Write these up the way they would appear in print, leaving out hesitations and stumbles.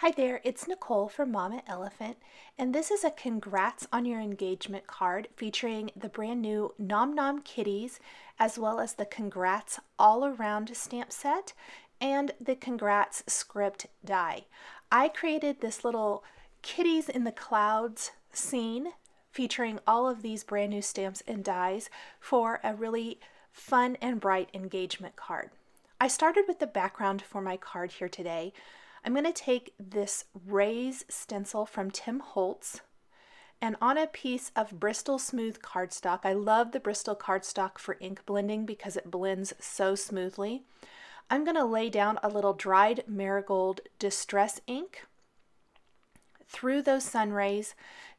Hi there, it's Nicole from Mama Elephant, and this is a congrats on your engagement card featuring the brand new Nom Nom Kitties, as well as the congrats all around stamp set and the congrats script die. I created this little kitties in the clouds scene featuring all of these brand new stamps and dies for a really fun and bright engagement card. I started with the background for my card here today. I'm going to take this Raise stencil from Tim Holtz, and on a piece of Bristol Smooth cardstock. I love the Bristol cardstock for ink blending because it blends so smoothly. I'm going to lay down a little dried marigold distress ink through those sun rays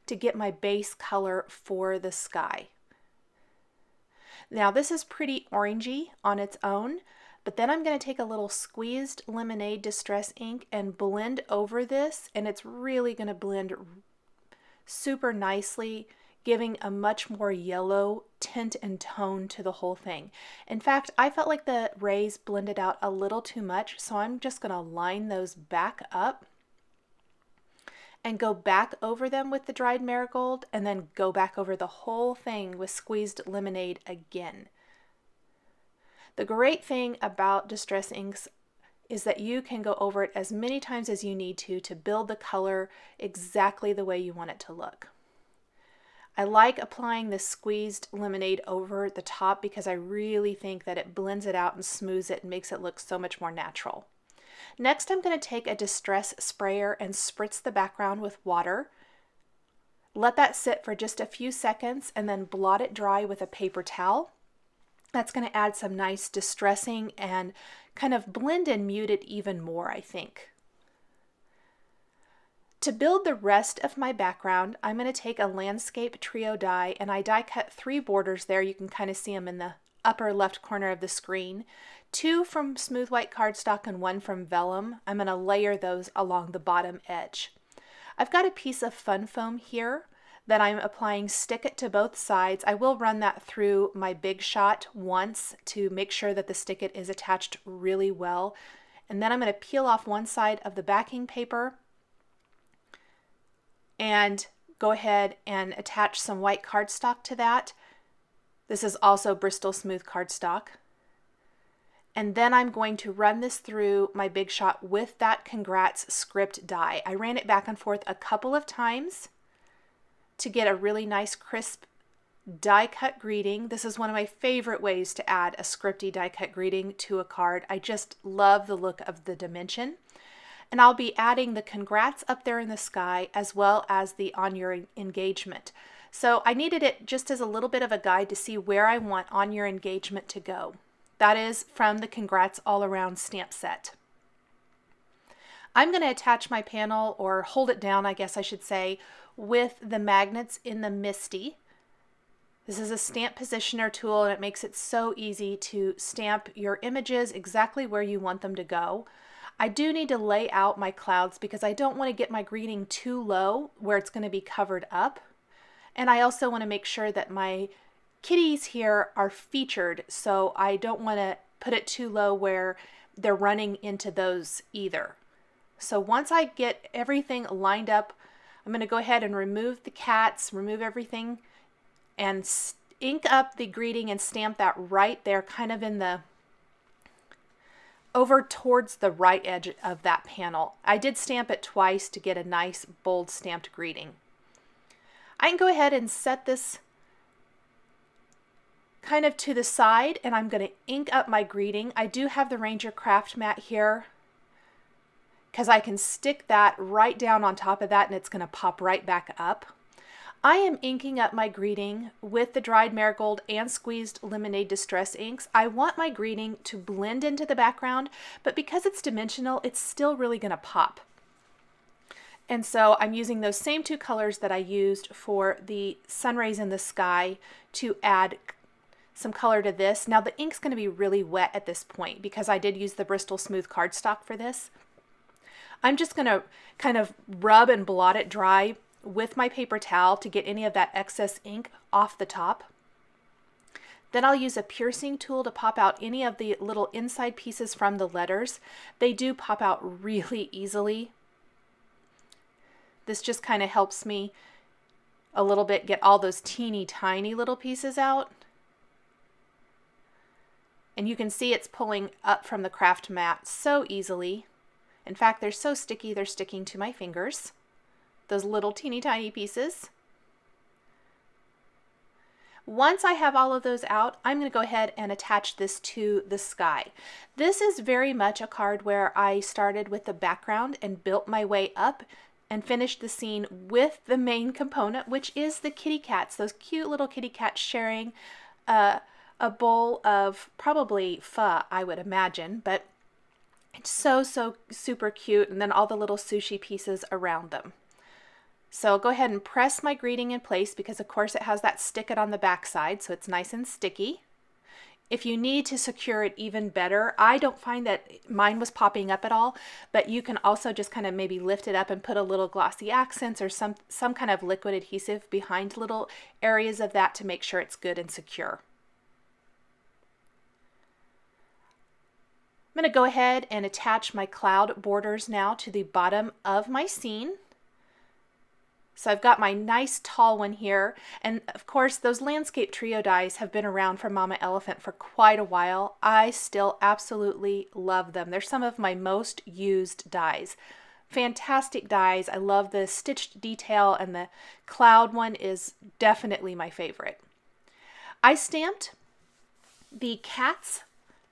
to get my base color for the sky. Now this is pretty orangey on its own, but then I'm going to take a little squeezed lemonade distress ink and blend over this, and it's really going to blend super nicely, giving a much more yellow tint and tone to the whole thing. In fact, I felt like the rays blended out a little too much, so I'm just going to line those back up and go back over them with the dried marigold, and then go back over the whole thing with squeezed lemonade again. The great thing about distress inks is that you can go over it as many times as you need to build the color exactly the way you want it to look. I like applying this squeezed lemonade over the top because I really think that it blends it out and smooths it and makes it look so much more natural. Next, I'm going to take a distress sprayer and spritz the background with water. Let that sit for just a few seconds and then blot it dry with a paper towel. That's going to add some nice distressing and kind of blend and mute it even more, I think. To build the rest of my background, I'm going to take a landscape trio die, and I die cut 3 borders there. You can kind of see them in the upper left corner of the screen. 2 from smooth white cardstock and 1 from vellum. I'm going to layer those along the bottom edge. I've got a piece of fun foam here that I'm applying Stick It to both sides. I will run that through my Big Shot once to make sure that the Stick It is attached really well. And then I'm going to peel off one side of the backing paper and go ahead and attach some white cardstock to that. This is also Bristol Smooth cardstock. And then I'm going to run this through my Big Shot with that congrats script die. I ran it back and forth a couple of times to get a really nice crisp die cut greeting. This is one of my favorite ways to add a scripty die cut greeting to a card. I just love the look of the dimension. And I'll be adding the congrats up there in the sky as well as the on your engagement. So I needed it just as a little bit of a guide to see where I want on your engagement to go. That is from the congrats all around stamp set. I'm going to attach my panel, or hold it down, I guess I should say, with the magnets in the MISTI. This is a stamp positioner tool, and it makes it so easy to stamp your images exactly where you want them to go. I do need to lay out my clouds because I don't want to get my greeting too low where it's going to be covered up. And I also want to make sure that my kitties here are featured, so I don't want to put it too low where they're running into those either. So once I get everything lined up, I'm going to go ahead and remove the cats, remove everything, and ink up the greeting and stamp that right there, kind of in the over towards the right edge of that panel. I did stamp it twice to get a nice bold stamped greeting. I can go ahead and set this kind of to the side, and I'm going to ink up my greeting. I do have the Ranger craft mat here because I can stick that right down on top of that and it's going to pop right back up. I am inking up my greeting with the dried marigold and squeezed lemonade distress inks. I want my greeting to blend into the background, but because it's dimensional, it's still really going to pop. And so I'm using those same 2 colors that I used for the sun rays in the sky to add some color to this. Now the ink's going to be really wet at this point because I did use the Bristol Smooth cardstock for this. I'm just going to kind of rub and blot it dry with my paper towel to get any of that excess ink off the top. Then I'll use a piercing tool to pop out any of the little inside pieces from the letters. They do pop out really easily. This just kind of helps me a little bit get all those teeny tiny little pieces out. And you can see it's pulling up from the craft mat so easily. In fact, they're so sticky, they're sticking to my fingers. Those little teeny tiny pieces. Once I have all of those out, I'm going to go ahead and attach this to the sky. This is very much a card where I started with the background and built my way up and finished the scene with the main component, which is the kitty cats, those cute little kitty cats sharing a bowl of probably pho, I would imagine, but it's so super cute, and then all the little sushi pieces around them. So I'll go ahead and press my greeting in place because of course it has that stick it on the back side, so it's nice and sticky. If you need to secure it even better, I don't find that mine was popping up at all, but you can also just kind of maybe lift it up and put a little glossy accents or some kind of liquid adhesive behind little areas of that to make sure it's good and secure. I'm going to go ahead and attach my cloud borders now to the bottom of my scene. So I've got my nice tall one here, and of course those Landscape Trio dies have been around for Mama Elephant for quite a while. I still absolutely love them. They're some of my most used dies. Fantastic dies. I love the stitched detail, and the cloud one is definitely my favorite. I stamped the cats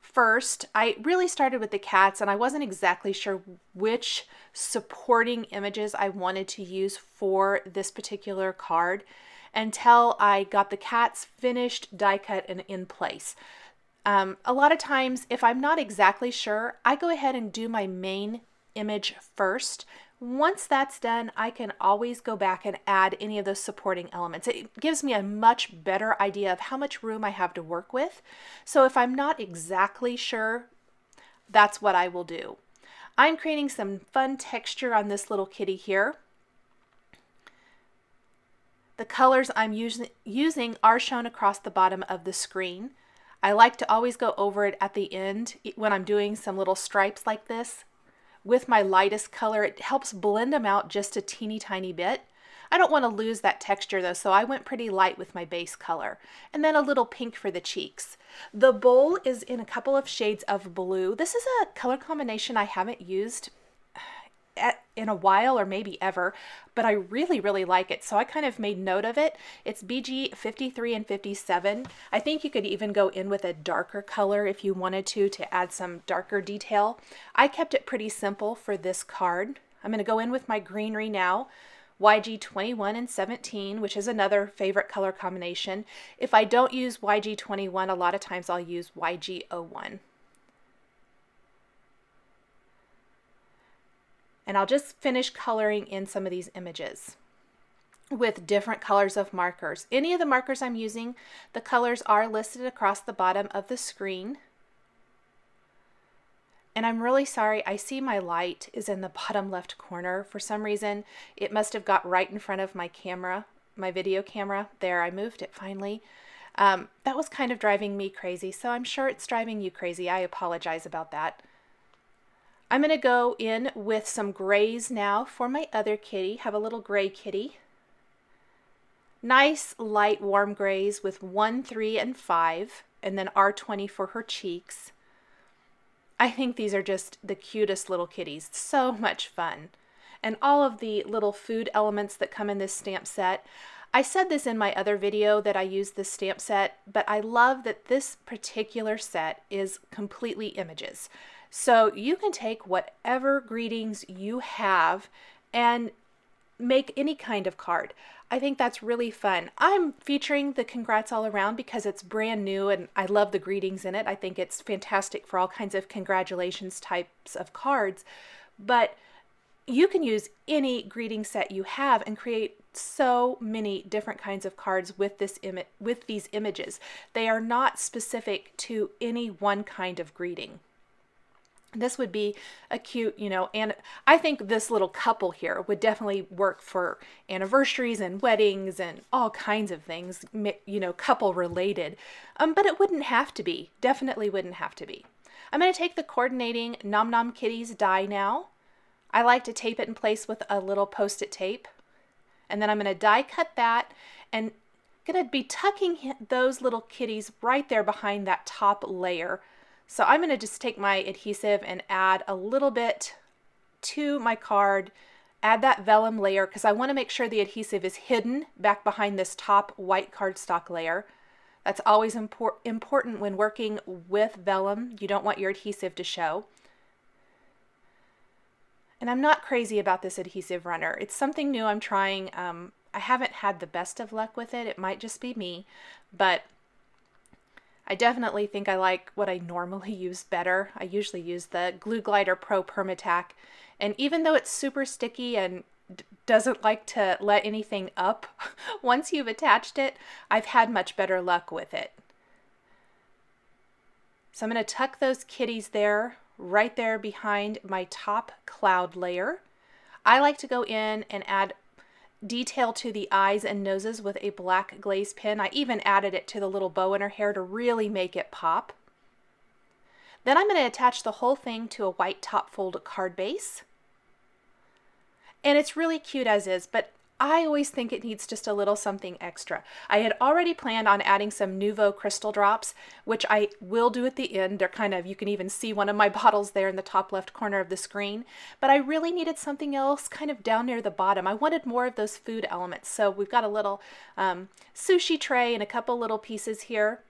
first. I really started with the cats, and I wasn't exactly sure which supporting images I wanted to use for this particular card until I got the cats finished, die cut, and in place. A lot of times, if I'm not exactly sure, I go ahead and do my main image first. Once that's done, I can always go back and add any of those supporting elements. It gives me a much better idea of how much room I have to work with. So if I'm not exactly sure, that's what I will do. I'm creating some fun texture on this little kitty here. The colors I'm using are shown across the bottom of the screen. I like to always go over it at the end when I'm doing some little stripes like this. With my lightest color, it helps blend them out just a teeny tiny bit. I don't want to lose that texture though, so I went pretty light with my base color. And then a little pink for the cheeks. The bowl is in a couple of shades of blue. This is a color combination I haven't used in a while, or maybe ever, but I really like it, so I kind of made note of it. It's BG 53 and 57. I think you could even go in with a darker color if you wanted to add some darker detail. I kept it pretty simple for this card. I'm going to go in with my greenery now, YG 21 and 17, which is another favorite color combination. If I don't use YG 21, a lot of times I'll use YG 01. And I'll just finish coloring in some of these images with different colors of markers. Any of the markers I'm using, the colors are listed across the bottom of the screen. And I'm really sorry, I see my light is in the bottom left corner. For some reason, it must have got right in front of my camera, my video camera. There, I moved it finally. That was kind of driving me crazy, so I'm sure it's driving you crazy. I apologize about that. I'm going to go in with some grays now for my other kitty. Have a little gray kitty. Nice light warm grays with 1, 3, and 5, and then R20 for her cheeks. I think these are just the cutest little kitties. So much fun. And all of the little food elements that come in this stamp set. I said this in my other video that I use this stamp set, but I love that this particular set is completely images. So you can take whatever greetings you have and make any kind of card. I think that's really fun. I'm featuring the Congrats All Around because it's brand new and I love the greetings in it. I think it's fantastic for all kinds of congratulations types of cards. But you can use any greeting set you have and create so many different kinds of cards with these images. They are not specific to any one kind of greeting. This would be a cute, and I think this little couple here would definitely work for anniversaries and weddings and all kinds of things, couple related. But it wouldn't have to be. Definitely wouldn't have to be. I'm going to take the coordinating Nom Nom Kitties die now. I like to tape it in place with a little Post-it tape. And then I'm going to die cut that and going to be tucking those little kitties right there behind that top layer. So I'm going to just take my adhesive and add a little bit to my card, add that vellum layer because I want to make sure the adhesive is hidden back behind this top white cardstock layer. That's always important when working with vellum. You don't want your adhesive to show. And I'm not crazy about this adhesive runner. It's something new I'm trying. I haven't had the best of luck with it. It might just be me, but I definitely think I like what I normally use better. I usually use the Glue Glider Pro Permatac, and even though it's super sticky and doesn't like to let anything up once you've attached it, I've had much better luck with it. So I'm going to tuck those kitties there, right there behind my top cloud layer. I like to go in and add detail to the eyes and noses with a black glaze pen. I even added it to the little bow in her hair to really make it pop. Then I'm going to attach the whole thing to a white top fold card base. And it's really cute as is, but I always think it needs just a little something extra. I had already planned on adding some Nuvo crystal drops, which I will do at the end. They're kind of, you can even see one of my bottles there in the top left corner of the screen. But I really needed something else kind of down near the bottom. I wanted more of those food elements. So we've got a little sushi tray and a couple little pieces here.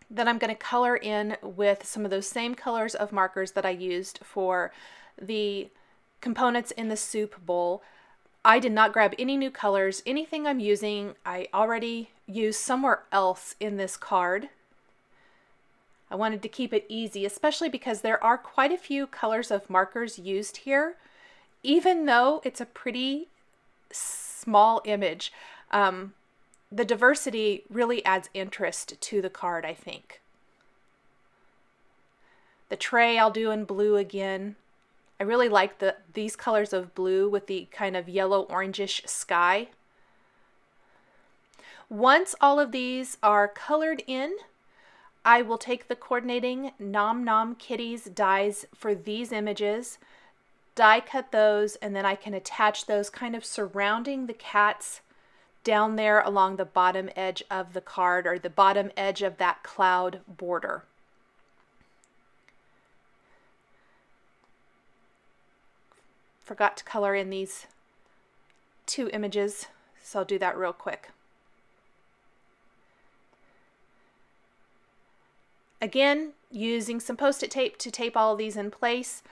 Then I'm going to color in with some of those same colors of markers that I used for the components in the soup bowl. I did not grab any new colors. Anything I'm using, I already used somewhere else in this card. I wanted to keep it easy, especially because there are quite a few colors of markers used here, even though it's a pretty small image. The diversity really adds interest to the card, I think. The tray I'll do in blue again. I really like these colors of blue with the kind of yellow orangish sky. Once all of these are colored in, I will take the coordinating Nom Nom Kitties dies for these images, die cut those, and then I can attach those kind of surrounding the cats down there along the bottom edge of the card, or the bottom edge of that cloud border. Forgot to color in these two images, so I'll do that real quick. Again, using some Post-it tape to tape all of these in place.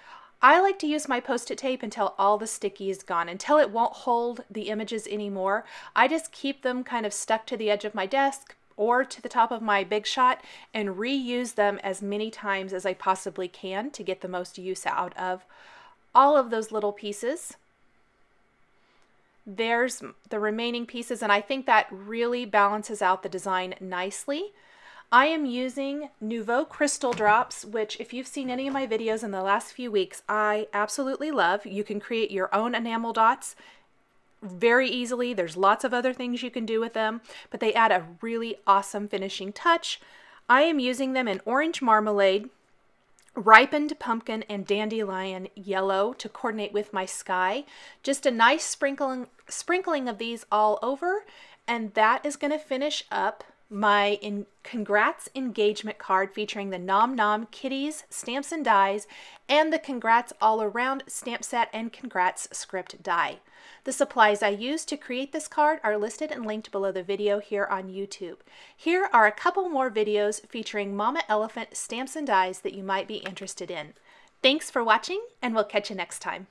I like to use my Post-it tape until all the sticky is gone, until it won't hold the images anymore. I just keep them kind of stuck to the edge of my desk or to the top of my Big Shot and reuse them as many times as I possibly can to get the most use out of all of those little pieces. There's the remaining pieces, and I think that really balances out the design nicely. I am using Nuvo crystal drops, which if you've seen any of my videos in the last few weeks, I absolutely love. You can create your own enamel dots very easily. There's lots of other things you can do with them, but they add a really awesome finishing touch. I am using them in Orange Marmalade, Ripened Pumpkin, and Dandelion Yellow to coordinate with my sky. Just a nice sprinkling of these all over, and that is going to finish up my Congrats engagement card featuring the Nom Nom Kitties stamps and dies, and the Congrats all around stamp set and Congrats script die. The supplies I used to create this card are listed and linked below the video here on YouTube. Here are a couple more videos featuring Mama Elephant stamps and dies that you might be interested in. Thanks for watching, and we'll catch you next time.